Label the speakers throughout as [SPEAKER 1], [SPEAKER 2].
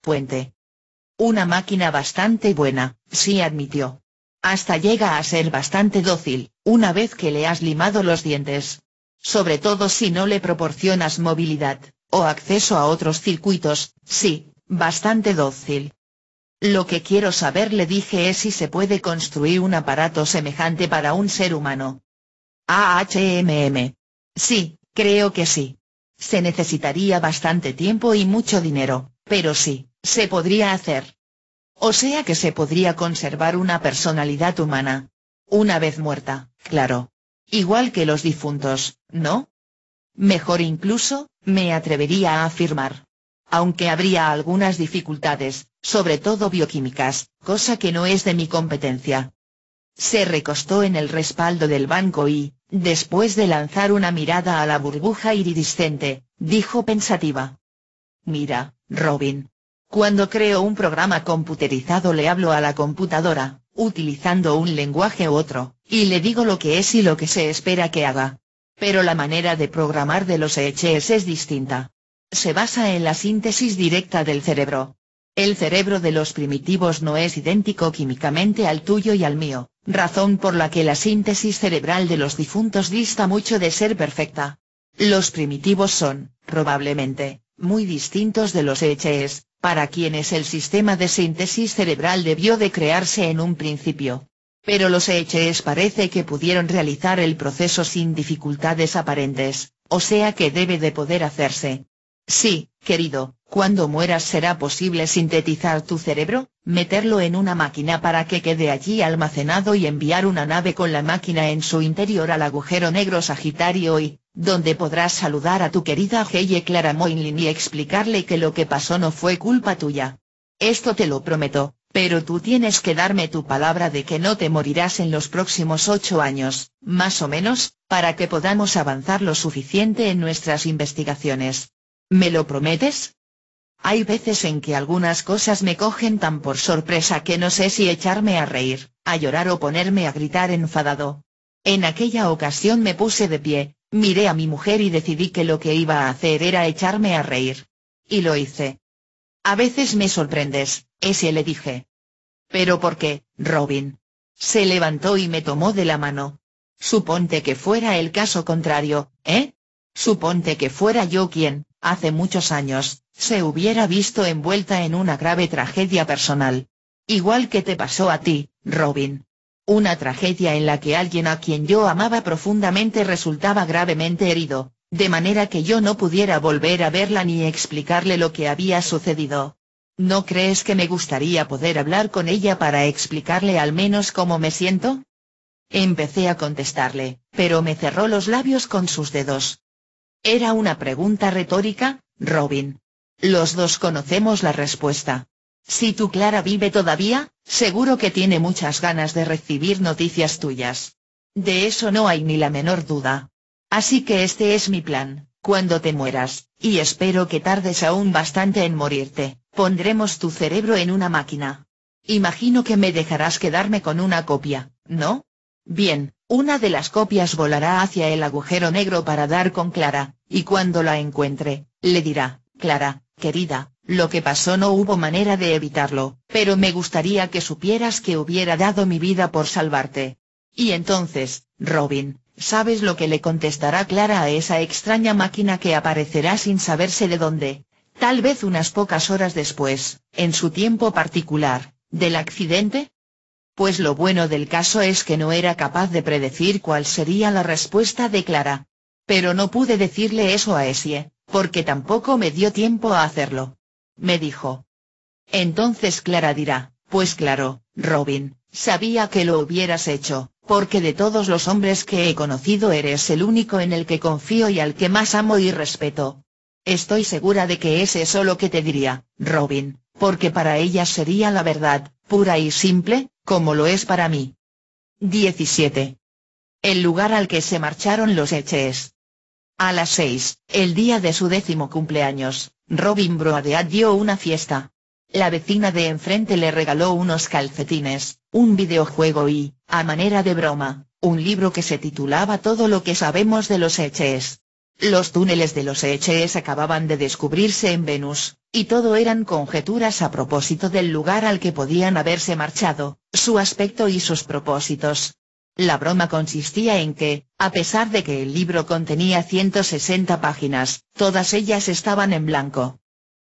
[SPEAKER 1] Puente. Una máquina bastante buena, sí admitió. Hasta llega a ser bastante dócil, una vez que le has limado los dientes. Sobre todo si no le proporcionas movilidad, o acceso a otros circuitos, sí, bastante dócil. Lo que quiero saber, le dije, es si se puede construir un aparato semejante para un ser humano. Sí, creo que sí. Se necesitaría bastante tiempo y mucho dinero, pero sí, se podría hacer. O sea que se podría conservar una personalidad humana. Una vez muerta, claro. Igual que los difuntos, ¿no? Mejor incluso, me atrevería a afirmar. Aunque habría algunas dificultades, sobre todo bioquímicas, cosa que no es de mi competencia. Se recostó en el respaldo del banco y, después de lanzar una mirada a la burbuja iridiscente, dijo pensativa. Mira, Robin. Cuando creo un programa computerizado le hablo a la computadora, utilizando un lenguaje u otro, y le digo lo que es y lo que se espera que haga. Pero la manera de programar de los EHS es distinta. Se basa en la síntesis directa del cerebro. El cerebro de los primitivos no es idéntico químicamente al tuyo y al mío, razón por la que la síntesis cerebral de los difuntos dista mucho de ser perfecta. Los primitivos son, probablemente, muy distintos de los EHS, para quienes el sistema de síntesis cerebral debió de crearse en un principio. Pero los EHS parece que pudieron realizar el proceso sin dificultades aparentes, o sea que debe de poder hacerse. Sí, querido, cuando mueras será posible sintetizar tu cerebro, meterlo en una máquina para que quede allí almacenado y enviar una nave con la máquina en su interior al agujero negro Sagitario y, donde podrás saludar a tu querida Heye Clara Moynlin y explicarle que lo que pasó no fue culpa tuya. Esto te lo prometo, pero tú tienes que darme tu palabra de que no te morirás en los próximos 8 años, más o menos, para que podamos avanzar lo suficiente en nuestras investigaciones. ¿Me lo prometes? Hay veces en que algunas cosas me cogen tan por sorpresa que no sé si echarme a reír, a llorar o ponerme a gritar enfadado. En aquella ocasión me puse de pie, miré a mi mujer y decidí que lo que iba a hacer era echarme a reír. Y lo hice. A veces me sorprendes, le dije. ¿Pero por qué, Robin? Se levantó y me tomó de la mano. Suponte que fuera el caso contrario, ¿eh? Suponte que fuera yo quien, hace muchos años, se hubiera visto envuelta en una grave tragedia personal. Igual que te pasó a ti, Robin. Una tragedia en la que alguien a quien yo amaba profundamente resultaba gravemente herido, de manera que yo no pudiera volver a verla ni explicarle lo que había sucedido. ¿No crees que me gustaría poder hablar con ella para explicarle al menos cómo me siento? Empecé a contestarle, pero me cerró los labios con sus dedos. Era una pregunta retórica, Robin. Los dos conocemos la respuesta. Si tu Clara vive todavía, seguro que tiene muchas ganas de recibir noticias tuyas. De eso no hay ni la menor duda. Así que este es mi plan, cuando te mueras, y espero que tardes aún bastante en morirte, pondremos tu cerebro en una máquina. Imagino que me dejarás quedarme con una copia, ¿no? Bien, una de las copias volará hacia el agujero negro para dar con Clara, y cuando la encuentre, le dirá, Clara, querida, lo que pasó no hubo manera de evitarlo, pero me gustaría que supieras que hubiera dado mi vida por salvarte. Y entonces, Robin, ¿sabes lo que le contestará Clara a esa extraña máquina que aparecerá sin saberse de dónde, tal vez unas pocas horas después, en su tiempo particular, del accidente? Pues lo bueno del caso es que no era capaz de predecir cuál sería la respuesta de Clara. Pero no pude decirle eso a Essie, porque tampoco me dio tiempo a hacerlo. Me dijo. Entonces Clara dirá, pues claro, Robin, sabía que lo hubieras hecho, porque de todos los hombres que he conocido eres el único en el que confío y al que más amo y respeto. Estoy segura de que es eso lo que te diría, Robin, porque para ella sería la verdad, pura y simple, como lo es para mí. 17. El lugar al que se marcharon los EHS. A las 6, el día de su 10º cumpleaños, Robin Broadead dio una fiesta. La vecina de enfrente le regaló unos calcetines, un videojuego y, a manera de broma, un libro que se titulaba Todo lo que sabemos de los EHS. Los túneles de los Eches acababan de descubrirse en Venus, y todo eran conjeturas a propósito del lugar al que podían haberse marchado, su aspecto y sus propósitos. La broma consistía en que, a pesar de que el libro contenía 160 páginas, todas ellas estaban en blanco.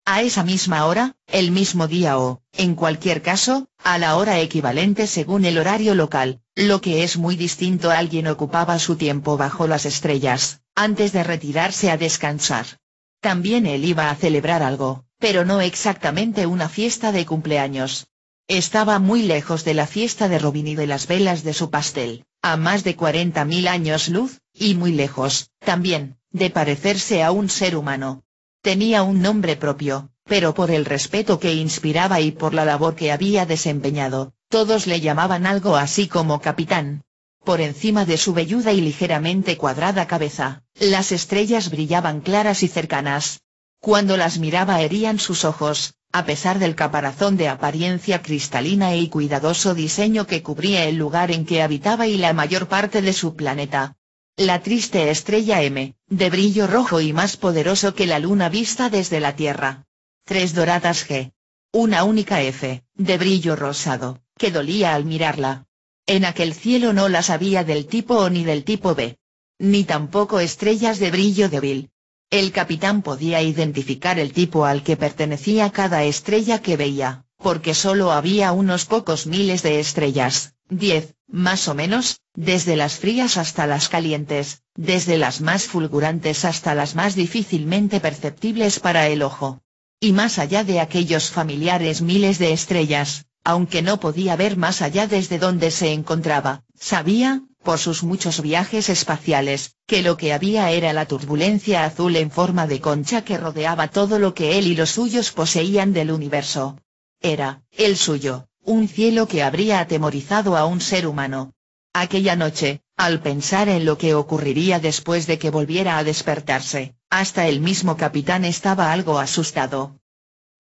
[SPEAKER 1] A esa misma hora, el mismo día o, en cualquier caso, a la hora equivalente según el horario local, lo que es muy distinto, alguien ocupaba su tiempo bajo las estrellas, antes de retirarse a descansar. También él iba a celebrar algo, pero no exactamente una fiesta de cumpleaños. Estaba muy lejos de la fiesta de Robin y de las velas de su pastel, a más de 40.000 años luz, y muy lejos, también, de parecerse a un ser humano. Tenía un nombre propio, pero por el respeto que inspiraba y por la labor que había desempeñado, todos le llamaban algo así como capitán. Por encima de su velluda y ligeramente cuadrada cabeza, las estrellas brillaban claras y cercanas. Cuando las miraba herían sus ojos, a pesar del caparazón de apariencia cristalina y cuidadoso diseño que cubría el lugar en que habitaba y la mayor parte de su planeta. La triste estrella M, de brillo rojo y más poderoso que la luna vista desde la Tierra. 3 doradas G. Una única F, de brillo rosado, que dolía al mirarla. En aquel cielo no las había del tipo O ni del tipo B. Ni tampoco estrellas de brillo débil. El capitán podía identificar el tipo al que pertenecía cada estrella que veía, porque solo había unos pocos miles de estrellas, 10, más o menos, desde las frías hasta las calientes, desde las más fulgurantes hasta las más difícilmente perceptibles para el ojo. Y más allá de aquellos familiares miles de estrellas, aunque no podía ver más allá desde donde se encontraba, sabía, por sus muchos viajes espaciales, que lo que había era la turbulencia azul en forma de concha que rodeaba todo lo que él y los suyos poseían del universo. Era, el suyo, un cielo que habría atemorizado a un ser humano. Aquella noche, al pensar en lo que ocurriría después de que volviera a despertarse, hasta el mismo capitán estaba algo asustado.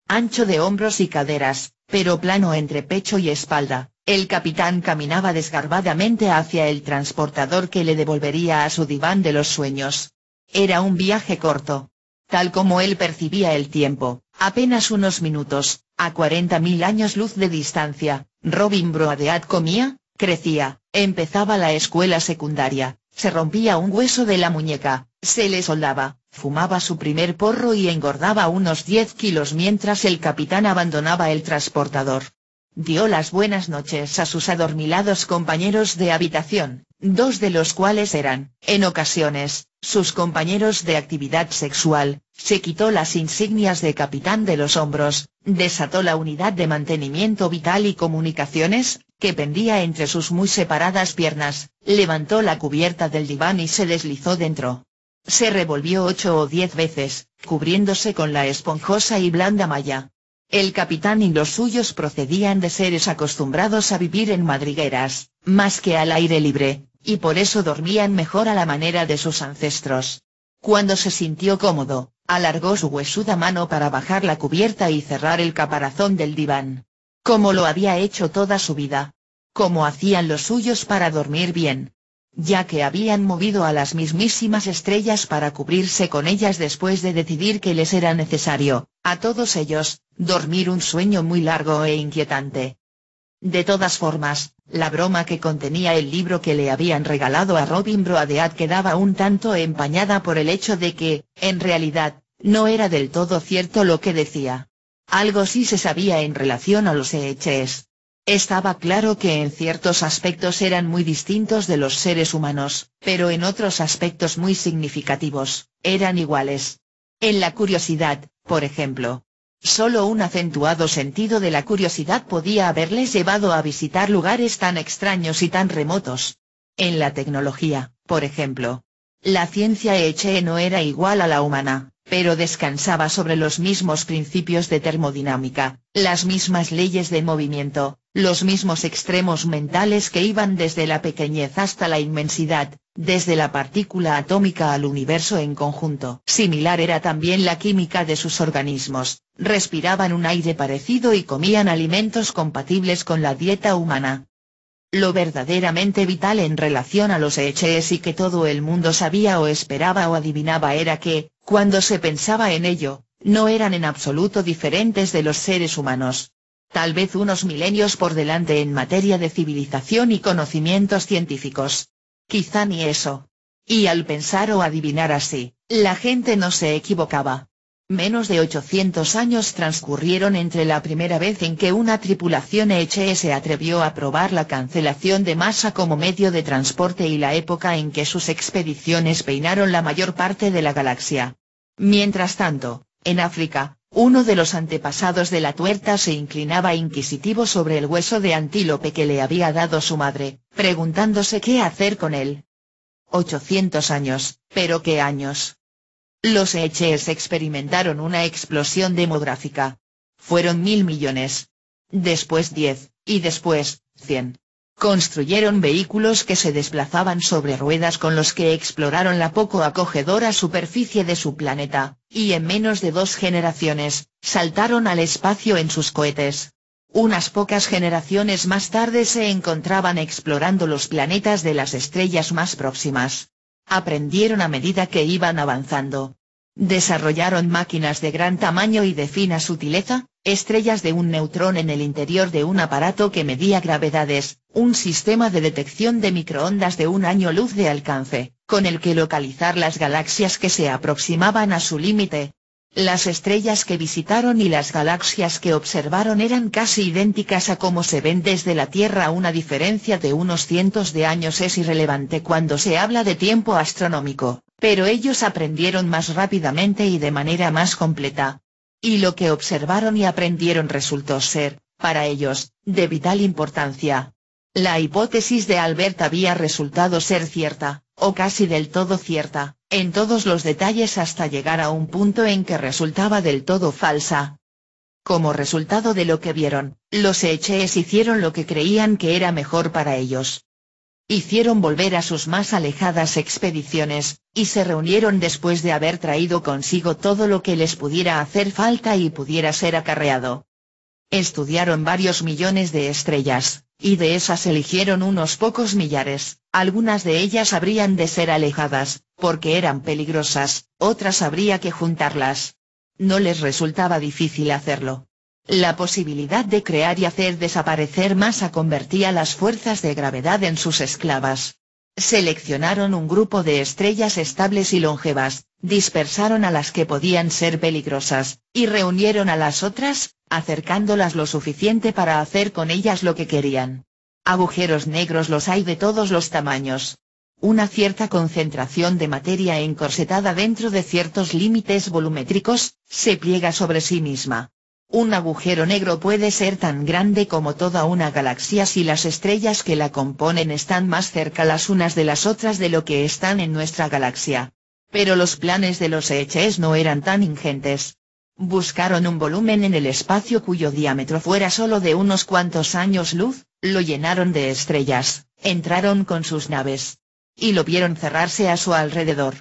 [SPEAKER 1] Ancho de hombros y caderas, pero plano entre pecho y espalda, el capitán caminaba desgarbadamente hacia el transportador que le devolvería a su diván de los sueños. Era un viaje corto. Tal como él percibía el tiempo, apenas unos minutos, a 40.000 años luz de distancia. Robin Broadeat comía, crecía, empezaba la escuela secundaria, se rompía un hueso de la muñeca, se le soldaba, fumaba su primer porro y engordaba unos 10 kilos mientras el capitán abandonaba el transportador. Dio las buenas noches a sus adormilados compañeros de habitación, 2 de los cuales eran, en ocasiones, sus compañeros de actividad sexual, se quitó las insignias de capitán de los hombros, desató la unidad de mantenimiento vital y comunicaciones, que pendía entre sus muy separadas piernas, levantó la cubierta del diván y se deslizó dentro. Se revolvió 8 o 10 veces, cubriéndose con la esponjosa y blanda malla. El capitán y los suyos procedían de seres acostumbrados a vivir en madrigueras, más que al aire libre, y por eso dormían mejor a la manera de sus ancestros. Cuando se sintió cómodo, alargó su huesuda mano para bajar la cubierta y cerrar el caparazón del diván. Como lo había hecho toda su vida. Como hacían los suyos para dormir bien. Ya que habían movido a las mismísimas estrellas para cubrirse con ellas después de decidir que les era necesario, a todos ellos, dormir un sueño muy largo e inquietante. De todas formas, la broma que contenía el libro que le habían regalado a Robin Broadeat quedaba un tanto empañada por el hecho de que, en realidad, no era del todo cierto lo que decía. Algo sí se sabía en relación a los Eches. Estaba claro que en ciertos aspectos eran muy distintos de los seres humanos, pero en otros aspectos muy significativos, eran iguales. En la curiosidad, por ejemplo. Solo un acentuado sentido de la curiosidad podía haberles llevado a visitar lugares tan extraños y tan remotos. En la tecnología, por ejemplo. La ciencia Eche no era igual a la humana, pero descansaba sobre los mismos principios de termodinámica, las mismas leyes de movimiento, los mismos extremos mentales que iban desde la pequeñez hasta la inmensidad, desde la partícula atómica al universo en conjunto. Similar era también la química de sus organismos, respiraban un aire parecido y comían alimentos compatibles con la dieta humana. Lo verdaderamente vital en relación a los EHs y que todo el mundo sabía o esperaba o adivinaba era que, cuando se pensaba en ello, no eran en absoluto diferentes de los seres humanos. Tal vez unos milenios por delante en materia de civilización y conocimientos científicos. Quizá ni eso. Y al pensar o adivinar así, la gente no se equivocaba. Menos de 800 años transcurrieron entre la primera vez en que una tripulación EHE se atrevió a probar la cancelación de masa como medio de transporte y la época en que sus expediciones peinaron la mayor parte de la galaxia. Mientras tanto, en África, uno de los antepasados de la tuerta se inclinaba inquisitivo sobre el hueso de antílope que le había dado su madre, preguntándose qué hacer con él. 800 años, pero ¿qué años? Los EHs experimentaron una explosión demográfica. Fueron 1000 millones. Después 10, y después, 100. Construyeron vehículos que se desplazaban sobre ruedas con los que exploraron la poco acogedora superficie de su planeta, y en menos de 2 generaciones, saltaron al espacio en sus cohetes. Unas pocas generaciones más tarde se encontraban explorando los planetas de las estrellas más próximas. Aprendieron a medida que iban avanzando. Desarrollaron máquinas de gran tamaño y de fina sutileza, estrellas de un neutrón en el interior de un aparato que medía gravedades, un sistema de detección de microondas de 1 año luz de alcance, con el que localizar las galaxias que se aproximaban a su límite. Las estrellas que visitaron y las galaxias que observaron eran casi idénticas a como se ven desde la Tierra. Una diferencia de unos cientos de años es irrelevante cuando se habla de tiempo astronómico, pero ellos aprendieron más rápidamente y de manera más completa. Y lo que observaron y aprendieron resultó ser, para ellos, de vital importancia. La hipótesis de Albert había resultado ser cierta, o casi del todo cierta, en todos los detalles hasta llegar a un punto en que resultaba del todo falsa. Como resultado de lo que vieron, los EHs hicieron lo que creían que era mejor para ellos. Hicieron volver a sus más alejadas expediciones, y se reunieron después de haber traído consigo todo lo que les pudiera hacer falta y pudiera ser acarreado. Estudiaron varios millones de estrellas, y de esas eligieron unos pocos millares. Algunas de ellas habrían de ser alejadas, porque eran peligrosas, otras habría que juntarlas. No les resultaba difícil hacerlo. La posibilidad de crear y hacer desaparecer masa convertía las fuerzas de gravedad en sus esclavas. Seleccionaron un grupo de estrellas estables y longevas, dispersaron a las que podían ser peligrosas, y reunieron a las otras, acercándolas lo suficiente para hacer con ellas lo que querían. Agujeros negros los hay de todos los tamaños. Una cierta concentración de materia encorsetada dentro de ciertos límites volumétricos, se pliega sobre sí misma. Un agujero negro puede ser tan grande como toda una galaxia si las estrellas que la componen están más cerca las unas de las otras de lo que están en nuestra galaxia. Pero los planes de los EHs no eran tan ingentes. Buscaron un volumen en el espacio cuyo diámetro fuera solo de unos cuantos años luz, lo llenaron de estrellas, entraron con sus naves. Y lo vieron cerrarse a su alrededor.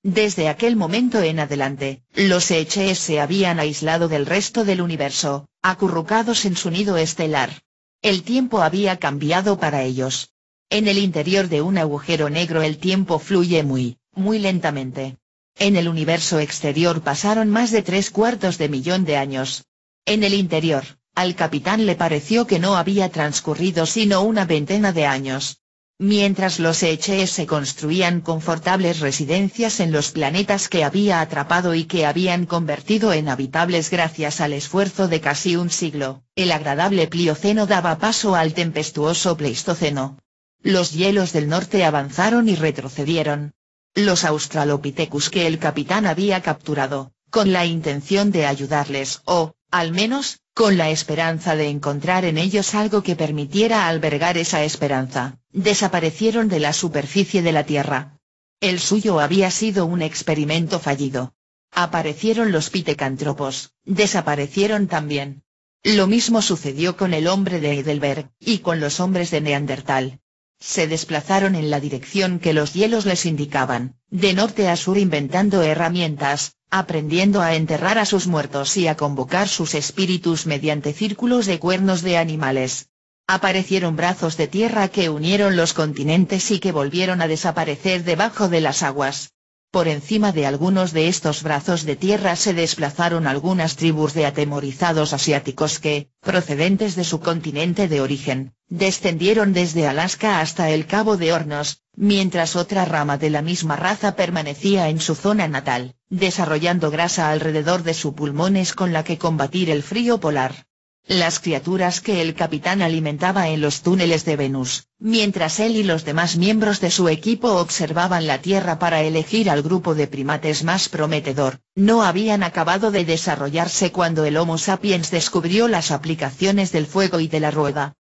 [SPEAKER 1] Desde aquel momento en adelante, los EHs se habían aislado del resto del universo, acurrucados en su nido estelar. El tiempo había cambiado para ellos. En el interior de un agujero negro el tiempo fluye muy lentamente. En el universo exterior pasaron más de 3/4 de millón de años. En el interior, al capitán le pareció que no había transcurrido sino una veintena de años. Mientras los EHs se construían confortables residencias en los planetas que había atrapado y que habían convertido en habitables gracias al esfuerzo de casi un siglo, el agradable Plioceno daba paso al tempestuoso Pleistoceno. Los hielos del norte avanzaron y retrocedieron. Los Australopithecus que el capitán había capturado, con la intención de ayudarles o, al menos, con la esperanza de encontrar en ellos algo que permitiera albergar esa esperanza, desaparecieron de la superficie de la Tierra. El suyo había sido un experimento fallido. Aparecieron los pitecantropos, desaparecieron también. Lo mismo sucedió con el hombre de Heidelberg, y con los hombres de Neandertal. Se desplazaron en la dirección que los hielos les indicaban, de norte a sur inventando herramientas, aprendiendo a enterrar a sus muertos y a convocar sus espíritus mediante círculos de cuernos de animales. Aparecieron brazos de tierra que unieron los continentes y que volvieron a desaparecer debajo de las aguas. Por encima de algunos de estos brazos de tierra se desplazaron algunas tribus de atemorizados asiáticos que, procedentes de su continente de origen, descendieron desde Alaska hasta el Cabo de Hornos, mientras otra rama de la misma raza permanecía en su zona natal, desarrollando grasa alrededor de sus pulmones con la que combatir el frío polar. Las criaturas que el capitán alimentaba en los túneles de Venus, mientras él y los demás miembros de su equipo observaban la Tierra para elegir al grupo de primates más prometedor, no habían acabado de desarrollarse cuando el Homo sapiens descubrió las aplicaciones del fuego y de la rueda.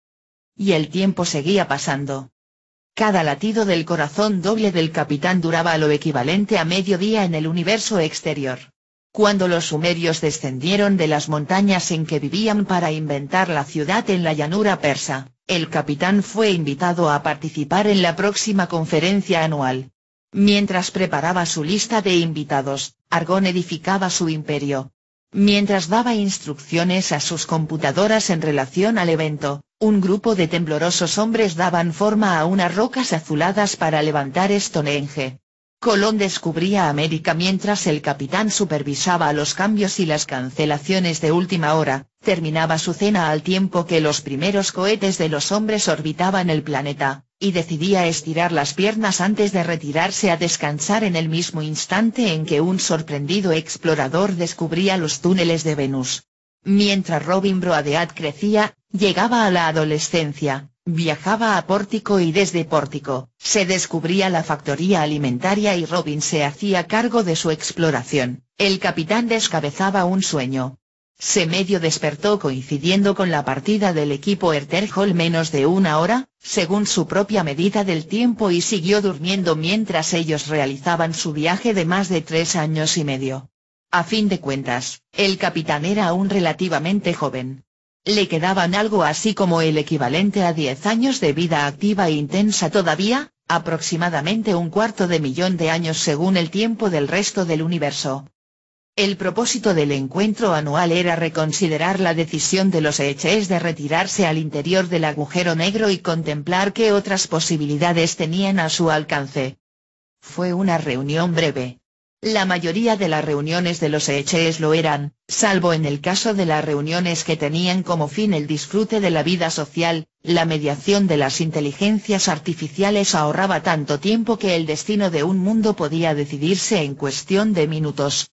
[SPEAKER 1] Y el tiempo seguía pasando. Cada latido del corazón doble del capitán duraba lo equivalente a medio día en el universo exterior. Cuando los sumerios descendieron de las montañas en que vivían para inventar la ciudad en la llanura persa, el capitán fue invitado a participar en la próxima conferencia anual. Mientras preparaba su lista de invitados, Argón edificaba su imperio. Mientras daba instrucciones a sus computadoras en relación al evento, un grupo de temblorosos hombres daban forma a unas rocas azuladas para levantar Stonehenge. Colón descubría América mientras el capitán supervisaba los cambios y las cancelaciones de última hora, terminaba su cena al tiempo que los primeros cohetes de los hombres orbitaban el planeta, y decidía estirar las piernas antes de retirarse a descansar en el mismo instante en que un sorprendido explorador descubría los túneles de Venus. Mientras Robin Broadeat crecía, llegaba a la adolescencia, viajaba a Pórtico y desde Pórtico, se descubría la factoría alimentaria y Robin se hacía cargo de su exploración, el capitán descabezaba un sueño. Se medio despertó coincidiendo con la partida del equipo Erterhol menos de una hora, según su propia medida del tiempo y siguió durmiendo mientras ellos realizaban su viaje de más de 3 años y medio. A fin de cuentas, el capitán era aún relativamente joven. Le quedaban algo así como el equivalente a 10 años de vida activa e intensa todavía, aproximadamente 250.000 de años según el tiempo del resto del universo. El propósito del encuentro anual era reconsiderar la decisión de los Eches de retirarse al interior del agujero negro y contemplar qué otras posibilidades tenían a su alcance. Fue una reunión breve. La mayoría de las reuniones de los Eches lo eran, salvo en el caso de las reuniones que tenían como fin el disfrute de la vida social, la mediación de las inteligencias artificiales ahorraba tanto tiempo que el destino de un mundo podía decidirse en cuestión de minutos.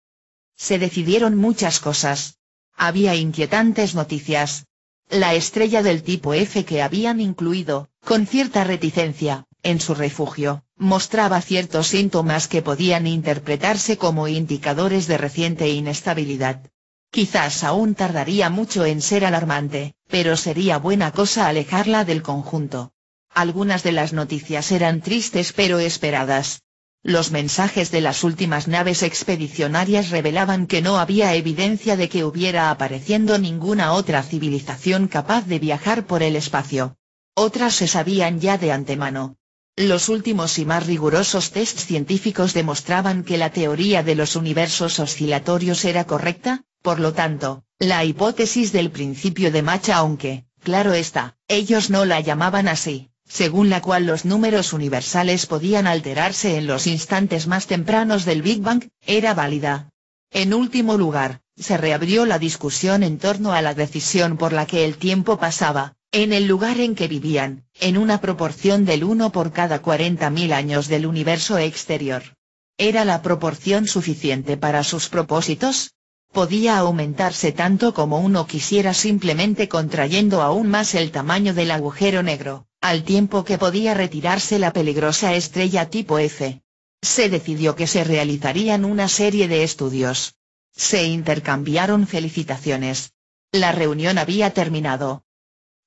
[SPEAKER 1] Se decidieron muchas cosas. Había inquietantes noticias. La estrella del tipo F que habían incluido, con cierta reticencia, en su refugio, mostraba ciertos síntomas que podían interpretarse como indicadores de reciente inestabilidad. Quizás aún tardaría mucho en ser alarmante, pero sería buena cosa alejarla del conjunto. Algunas de las noticias eran tristes pero esperadas. Los mensajes de las últimas naves expedicionarias revelaban que no había evidencia de que hubiera apareciendo ninguna otra civilización capaz de viajar por el espacio. Otras se sabían ya de antemano. Los últimos y más rigurosos tests científicos demostraban que la teoría de los universos oscilatorios era correcta, por lo tanto, la hipótesis del principio de Mach aunque, claro está, ellos no la llamaban así, según la cual los números universales podían alterarse en los instantes más tempranos del Big Bang, era válida. En último lugar, se reabrió la discusión en torno a la decisión por la que el tiempo pasaba, en el lugar en que vivían, en una proporción del 1 por cada 40.000 años del universo exterior. ¿Era la proporción suficiente para sus propósitos? Podía aumentarse tanto como uno quisiera simplemente contrayendo aún más el tamaño del agujero negro, al tiempo que podía retirarse la peligrosa estrella tipo F. Se decidió que se realizarían una serie de estudios. Se intercambiaron felicitaciones. La reunión había terminado.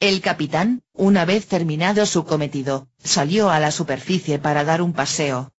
[SPEAKER 1] El capitán, una vez terminado su cometido, salió a la superficie para dar un paseo.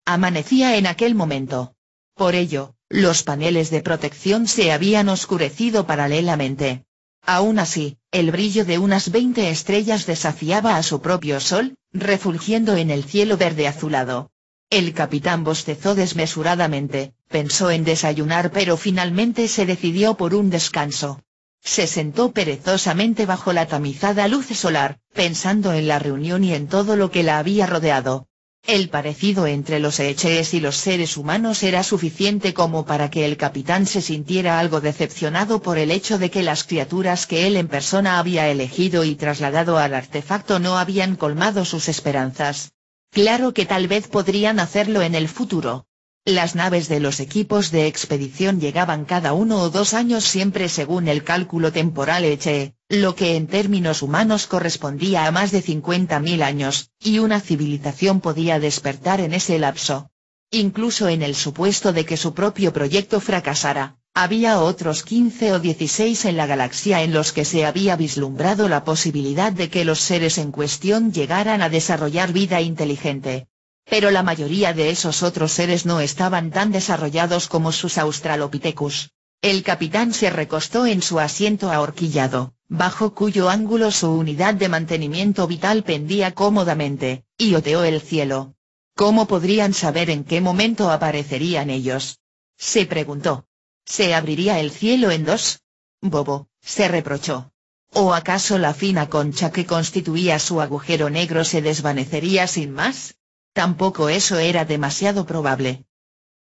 [SPEAKER 1] Amanecía en aquel momento. Por ello, los paneles de protección se habían oscurecido paralelamente. Aún así, el brillo de unas 20 estrellas desafiaba a su propio sol, refulgiendo en el cielo verde azulado. El capitán bostezó desmesuradamente, pensó en desayunar pero finalmente se decidió por un descanso. Se sentó perezosamente bajo la tamizada luz solar, pensando en la reunión y en todo lo que la había rodeado. El parecido entre los Echees y los seres humanos era suficiente como para que el capitán se sintiera algo decepcionado por el hecho de que las criaturas que él en persona había elegido y trasladado al artefacto no habían colmado sus esperanzas. Claro que tal vez podrían hacerlo en el futuro. Las naves de los equipos de expedición llegaban cada 1 o 2 años siempre según el cálculo temporal Echee, lo que en términos humanos correspondía a más de 50.000 años, y una civilización podía despertar en ese lapso. Incluso en el supuesto de que su propio proyecto fracasara, había otros 15 o 16 en la galaxia en los que se había vislumbrado la posibilidad de que los seres en cuestión llegaran a desarrollar vida inteligente. Pero la mayoría de esos otros seres no estaban tan desarrollados como sus Australopithecus. El capitán se recostó en su asiento ahorquillado, bajo cuyo ángulo su unidad de mantenimiento vital pendía cómodamente, y oteó el cielo. ¿Cómo podrían saber en qué momento aparecerían ellos? Se preguntó. ¿Se abriría el cielo en dos? Bobo, se reprochó. ¿O acaso la fina concha que constituía su agujero negro se desvanecería sin más? Tampoco eso era demasiado probable.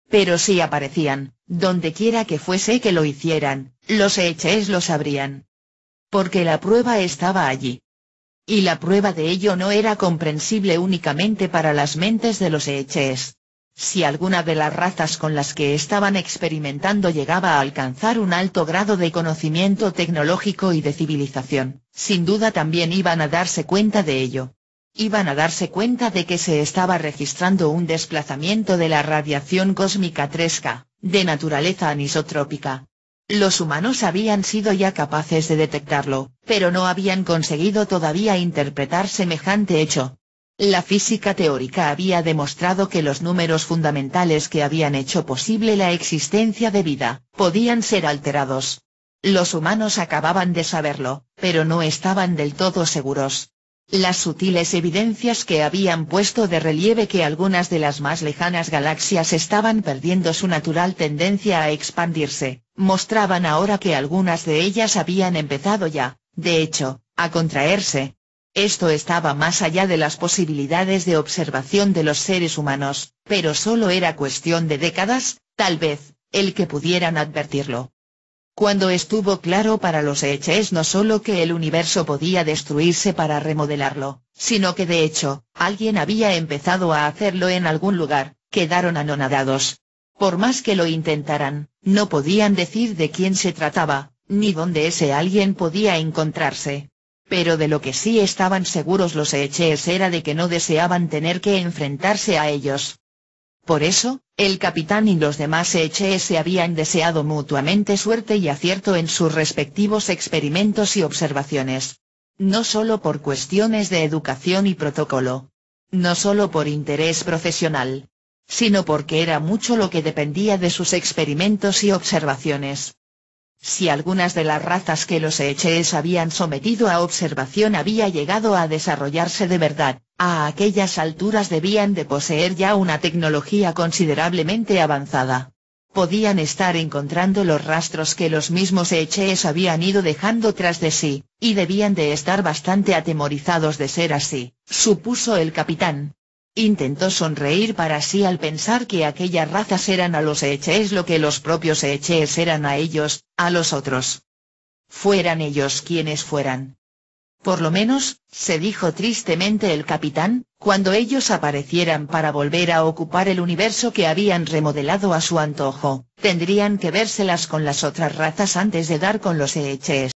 [SPEAKER 1] Pero si aparecían, dondequiera que fuese que lo hicieran, los Echees lo sabrían. Porque la prueba estaba allí. Y la prueba de ello no era comprensible únicamente para las mentes de los Echees. Si alguna de las razas con las que estaban experimentando llegaba a alcanzar un alto grado de conocimiento tecnológico y de civilización, sin duda también iban a darse cuenta de ello. Iban a darse cuenta de que se estaba registrando un desplazamiento de la radiación cósmica 3K, de naturaleza anisotrópica. Los humanos habían sido ya capaces de detectarlo, pero no habían conseguido todavía interpretar semejante hecho. La física teórica había demostrado que los números fundamentales que habían hecho posible la existencia de vida, podían ser alterados. Los humanos acababan de saberlo, pero no estaban del todo seguros. Las sutiles evidencias que habían puesto de relieve que algunas de las más lejanas galaxias estaban perdiendo su natural tendencia a expandirse, mostraban ahora que algunas de ellas habían empezado ya, de hecho, a contraerse. Esto estaba más allá de las posibilidades de observación de los seres humanos, pero solo era cuestión de décadas, tal vez, el que pudieran advertirlo. Cuando estuvo claro para los Echees no solo que el universo podía destruirse para remodelarlo, sino que de hecho, alguien había empezado a hacerlo en algún lugar, quedaron anonadados. Por más que lo intentaran, no podían decir de quién se trataba, ni dónde ese alguien podía encontrarse. Pero de lo que sí estaban seguros los Echees era de que no deseaban tener que enfrentarse a ellos. Por eso, el capitán y los demás Echees se habían deseado mutuamente suerte y acierto en sus respectivos experimentos y observaciones. No solo por cuestiones de educación y protocolo. No solo por interés profesional. Sino porque era mucho lo que dependía de sus experimentos y observaciones. Si algunas de las razas que los Echees habían sometido a observación había llegado a desarrollarse de verdad, a aquellas alturas debían de poseer ya una tecnología considerablemente avanzada. Podían estar encontrando los rastros que los mismos Echees habían ido dejando tras de sí, y debían de estar bastante atemorizados de ser así, supuso el capitán. Intentó sonreír para sí al pensar que aquellas razas eran a los Echees lo que los propios Echees eran a ellos, a los otros. Fueran ellos quienes fueran. Por lo menos, se dijo tristemente el capitán, cuando ellos aparecieran para volver a ocupar el universo que habían remodelado a su antojo, tendrían que vérselas con las otras razas antes de dar con los Echees.